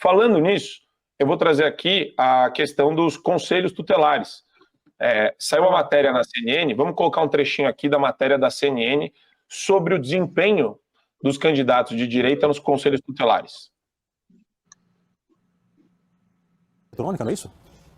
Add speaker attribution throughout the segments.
Speaker 1: Falando nisso, eu vou trazer aqui a questão dos conselhos tutelares. Saiu a matéria na CNN, vamos colocar um trechinho aqui da matéria da CNN sobre o desempenho dos candidatos de direita nos conselhos tutelares.
Speaker 2: Eletrônica, não é isso?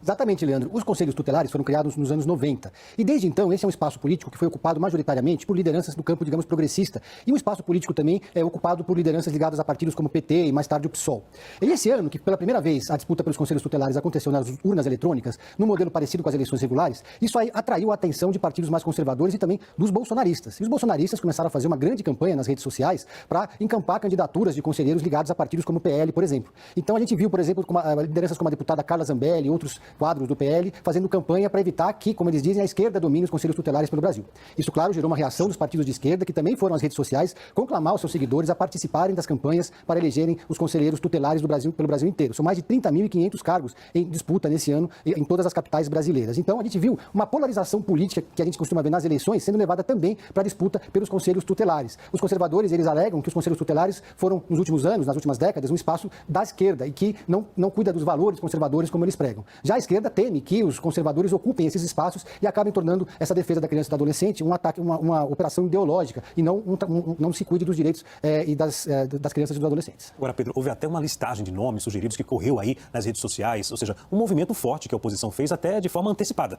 Speaker 3: Exatamente, Leandro. Os conselhos tutelares foram criados nos anos 90. E desde então, esse é um espaço político que foi ocupado majoritariamente por lideranças do campo, digamos, progressista. E um espaço político também é ocupado por lideranças ligadas a partidos como o PT e mais tarde o PSOL. E esse ano, que pela primeira vez a disputa pelos conselhos tutelares aconteceu nas urnas eletrônicas, num modelo parecido com as eleições regulares, isso aí atraiu a atenção de partidos mais conservadores e também dos bolsonaristas. E os bolsonaristas começaram a fazer uma grande campanha nas redes sociais para encampar candidaturas de conselheiros ligados a partidos como o PL, por exemplo. Então a gente viu, por exemplo, lideranças como a deputada Carla Zambelli e outros quadros do PL fazendo campanha para evitar que, como eles dizem, a esquerda domine os conselhos tutelares pelo Brasil. Isso, claro, gerou uma reação dos partidos de esquerda, que também foram às redes sociais conclamar os seus seguidores a participarem das campanhas para elegerem os conselheiros tutelares do Brasil, pelo Brasil inteiro. São mais de 30.500 cargos em disputa nesse ano em todas as capitais brasileiras. Então, a gente viu uma polarização política que a gente costuma ver nas eleições sendo levada também para a disputa pelos conselhos tutelares. Os conservadores, eles alegam que os conselhos tutelares foram, nos últimos anos, nas últimas décadas, um espaço da esquerda e que não cuida dos valores conservadores como eles pregam. Já a esquerda teme que os conservadores ocupem esses espaços e acabem tornando essa defesa da criança e do adolescente um ataque, uma operação ideológica e não se cuide dos direitos e das crianças e dos adolescentes.
Speaker 2: Agora, Pedro, houve até uma listagem de nomes sugeridos que correu aí nas redes sociais, ou seja, um movimento forte que a oposição fez até de forma antecipada.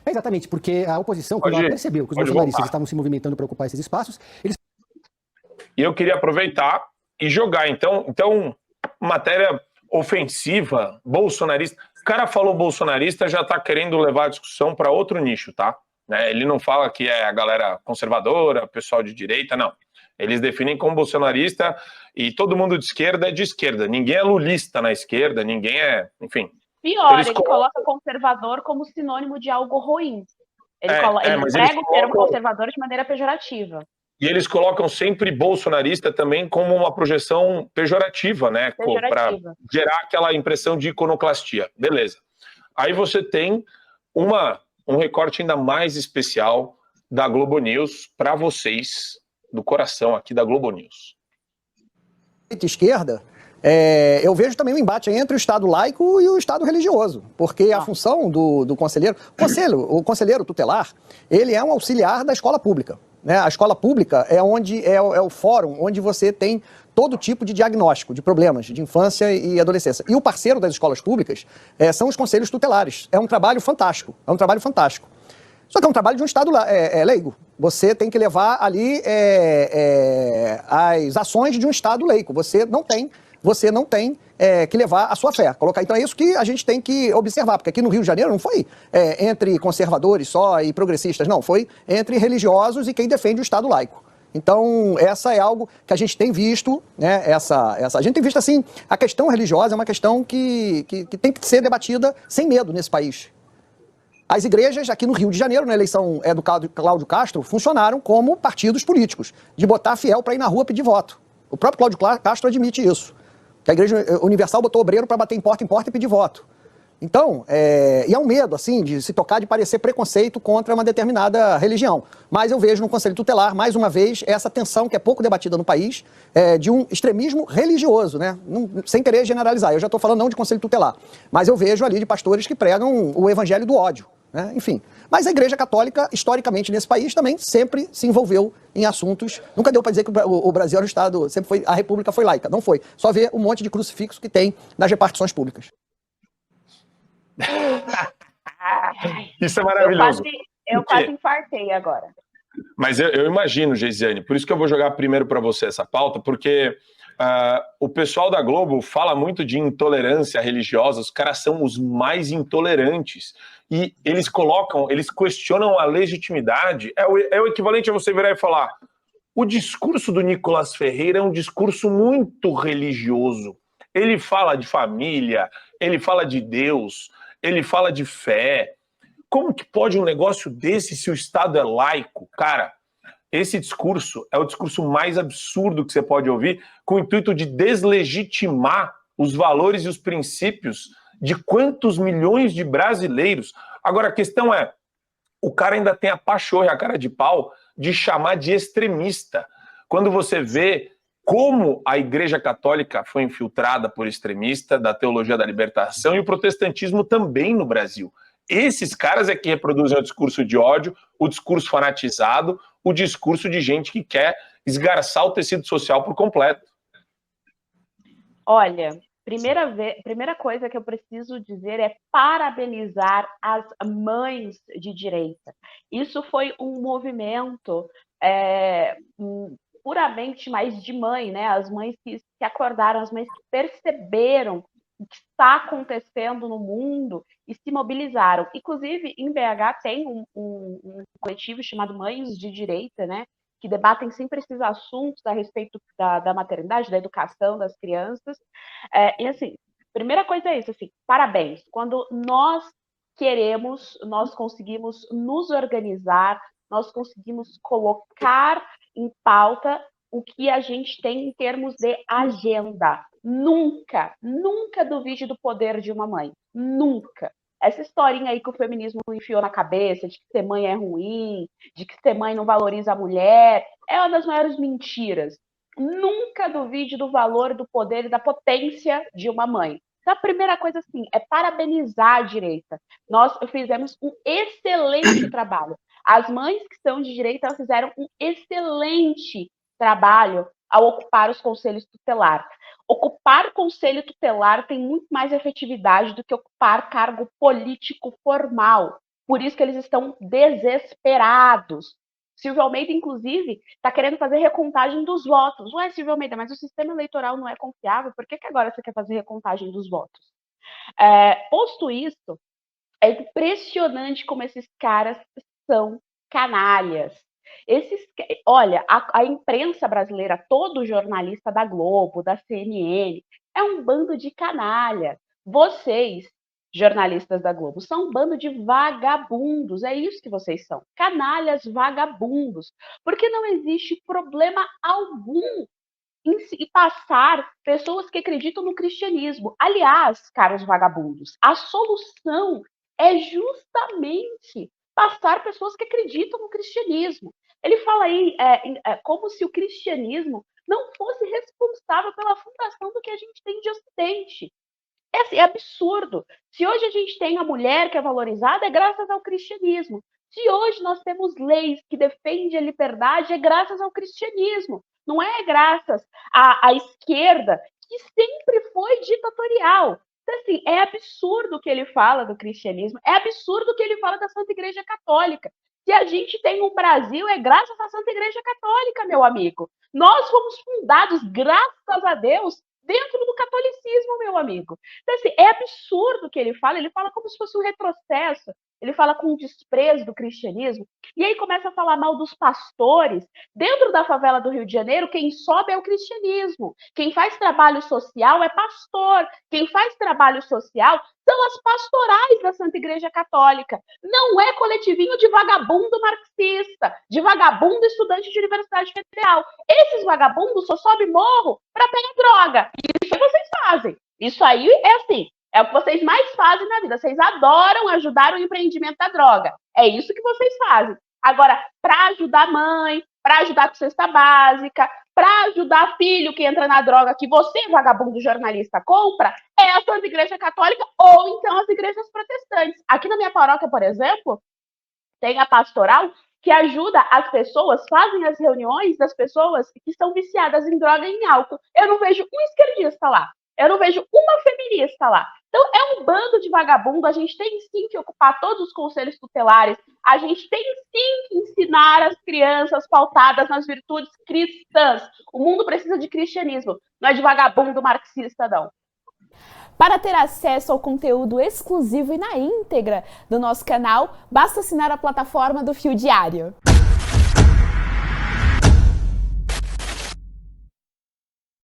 Speaker 3: Exatamente, porque a oposição, quando ela percebeu que os bolsonaristas estavam se movimentando para ocupar esses espaços, eles...
Speaker 1: E eu queria aproveitar e jogar, então matéria ofensiva, bolsonarista. O cara falou bolsonarista, já está querendo levar a discussão para outro nicho, tá? Ele não fala que é a galera conservadora, pessoal de direita, não. Eles definem como bolsonarista e todo mundo de esquerda é de esquerda. Ninguém é lulista na esquerda, ninguém é... Enfim.
Speaker 4: Pior, ele coloca conservador como sinônimo de algo ruim. Ele prega o termo conservador de maneira pejorativa.
Speaker 1: E eles colocam sempre bolsonarista também como uma projeção pejorativa, né? Para gerar aquela impressão de iconoclastia. Beleza. Aí você tem um recorte ainda mais especial da Globo News para vocês, do coração aqui da Globo News.
Speaker 5: Esquerda, eu vejo também um embate entre o Estado laico e o Estado religioso, porque a função do conselheiro... O conselheiro tutelar, ele é um auxiliar da escola pública. A escola pública é o fórum onde você tem todo tipo de diagnóstico de problemas de infância e adolescência. E o parceiro das escolas públicas são os conselhos tutelares. É um trabalho fantástico, Só que é um trabalho de um Estado leigo. Você tem que levar ali as ações de um Estado leigo. Você não tem que levar a sua fé. Então é isso que a gente tem que observar, porque aqui no Rio de Janeiro não foi entre conservadores só e progressistas, não, foi entre religiosos e quem defende o Estado laico. Então, essa é algo que a gente tem visto, né? A gente tem visto assim, a questão religiosa é uma questão que tem que ser debatida sem medo nesse país. As igrejas aqui no Rio de Janeiro, na eleição do Cláudio Castro, funcionaram como partidos políticos, de botar fiel para ir na rua pedir voto. O próprio Cláudio Castro admite isso. Que a Igreja Universal botou obreiro para bater em porta e pedir voto. Então, e é um medo, assim, de se tocar, de parecer preconceito contra uma determinada religião. Mas eu vejo no Conselho Tutelar, mais uma vez, essa tensão que é pouco debatida no país, de um extremismo religioso, né? Sem querer generalizar, eu já estou falando não de Conselho Tutelar, mas eu vejo ali de pastores que pregam o evangelho do ódio, né? Enfim. Mas a Igreja Católica, historicamente, nesse país, também sempre se envolveu em assuntos... Nunca deu para dizer que o Brasil era um Estado... a República foi laica, não foi. Só ver um monte de crucifixo que tem nas repartições públicas.
Speaker 1: Isso é maravilhoso.
Speaker 4: Eu quase infartei agora.
Speaker 1: Mas eu imagino, Geisiane, por isso que eu vou jogar primeiro para você essa pauta, porque o pessoal da Globo fala muito de intolerância religiosa, os caras são os mais intolerantes. E eles questionam a legitimidade. É o equivalente a você virar e falar: o discurso do Nicolas Ferreira é um discurso muito religioso. Ele fala de família, ele fala de Deus, ele fala de fé. Como que pode um negócio desse se o Estado é laico? Cara, esse discurso é o discurso mais absurdo que você pode ouvir, com o intuito de deslegitimar os valores e os princípios de quantos milhões de brasileiros. Agora, a questão é, o cara ainda tem a pachorra, a cara de pau, de chamar de extremista. Quando você vê como a Igreja Católica foi infiltrada por extremista da teologia da libertação e o protestantismo também no Brasil. Esses caras é que reproduzem o discurso de ódio, o discurso fanatizado, o discurso de gente que quer esgarçar o tecido social por completo.
Speaker 4: Olha, primeira coisa que eu preciso dizer é parabenizar as mães de direita. Isso foi um movimento puramente mais de mãe, né? As mães que acordaram, as mães que perceberam o que está acontecendo no mundo e se mobilizaram. Inclusive, em BH tem um coletivo chamado Mães de Direita, né? Que debatem sempre esses assuntos a respeito da maternidade, da educação das crianças. E assim, primeira coisa é isso, assim, parabéns. Quando nós queremos, nós conseguimos nos organizar, nós conseguimos colocar em pauta o que a gente tem em termos de agenda. Nunca duvide do poder de uma mãe. Nunca. Essa historinha aí que o feminismo enfiou na cabeça, de que ser mãe é ruim, de que ser mãe não valoriza a mulher, é uma das maiores mentiras. Nunca duvide do valor, do poder e da potência de uma mãe. Então, a primeira coisa, assim, é parabenizar a direita. Nós fizemos um excelente trabalho. As mães que são de direita, elas fizeram um excelente trabalho ao ocupar os conselhos tutelares. Ocupar conselho tutelar tem muito mais efetividade do que ocupar cargo político formal. Por isso que eles estão desesperados. Silvio Almeida, inclusive, está querendo fazer recontagem dos votos. Ué, Silvio Almeida, mas o sistema eleitoral não é confiável, por que agora você quer fazer recontagem dos votos? Posto isso, é impressionante como esses caras são canalhas. Olha, a imprensa brasileira, todo jornalista da Globo, da CNN, é um bando de canalha. Vocês, jornalistas da Globo, são um bando de vagabundos. É isso que vocês são. Canalhas vagabundos. Porque não existe problema algum em passar pessoas que acreditam no cristianismo. Aliás, caros vagabundos, a solução é justamente passar pessoas que acreditam no cristianismo. Ele fala aí como se o cristianismo não fosse responsável pela fundação do que a gente tem de Ocidente. É absurdo. Se hoje a gente tem a mulher que é valorizada, é graças ao cristianismo. Se hoje nós temos leis que defendem a liberdade, é graças ao cristianismo. Não é graças à esquerda, que sempre foi ditatorial. Então, assim, é absurdo o que ele fala do cristianismo, é absurdo o que ele fala da Santa Igreja Católica. Se a gente tem um Brasil, é graças à Santa Igreja Católica, meu amigo. Nós fomos fundados, graças a Deus, dentro do catolicismo, meu amigo. Então, assim, é absurdo o que ele fala como se fosse um retrocesso, ele fala com desprezo do cristianismo, e aí começa a falar mal dos pastores. Dentro da favela do Rio de Janeiro, quem sobe é o cristianismo. Quem faz trabalho social é pastor. Quem faz trabalho social são as pastorais da Santa Igreja Católica. Não é coletivinho de vagabundo marxista, de vagabundo estudante de universidade federal. Esses vagabundos só sobem morro para pegar droga. Isso vocês fazem. Isso aí é assim. É o que vocês mais fazem na vida. Vocês adoram ajudar o empreendimento da droga. É isso que vocês fazem. Agora, para ajudar a mãe, para ajudar com cesta básica, para ajudar filho que entra na droga que você, vagabundo jornalista, compra, é a Santa Igreja Católica ou então as igrejas protestantes. Aqui na minha paróquia, por exemplo, tem a pastoral que ajuda as pessoas, fazem as reuniões das pessoas que estão viciadas em droga e em álcool. Eu não vejo um esquerdista lá. Eu não vejo uma feminista lá. Então, é um bando de vagabundo. A gente tem sim que ocupar todos os conselhos tutelares. A gente tem sim que ensinar as crianças pautadas nas virtudes cristãs. O mundo precisa de cristianismo, não é de vagabundo marxista, não.
Speaker 6: Para ter acesso ao conteúdo exclusivo e na íntegra do nosso canal, basta assinar a plataforma do Fio Diário.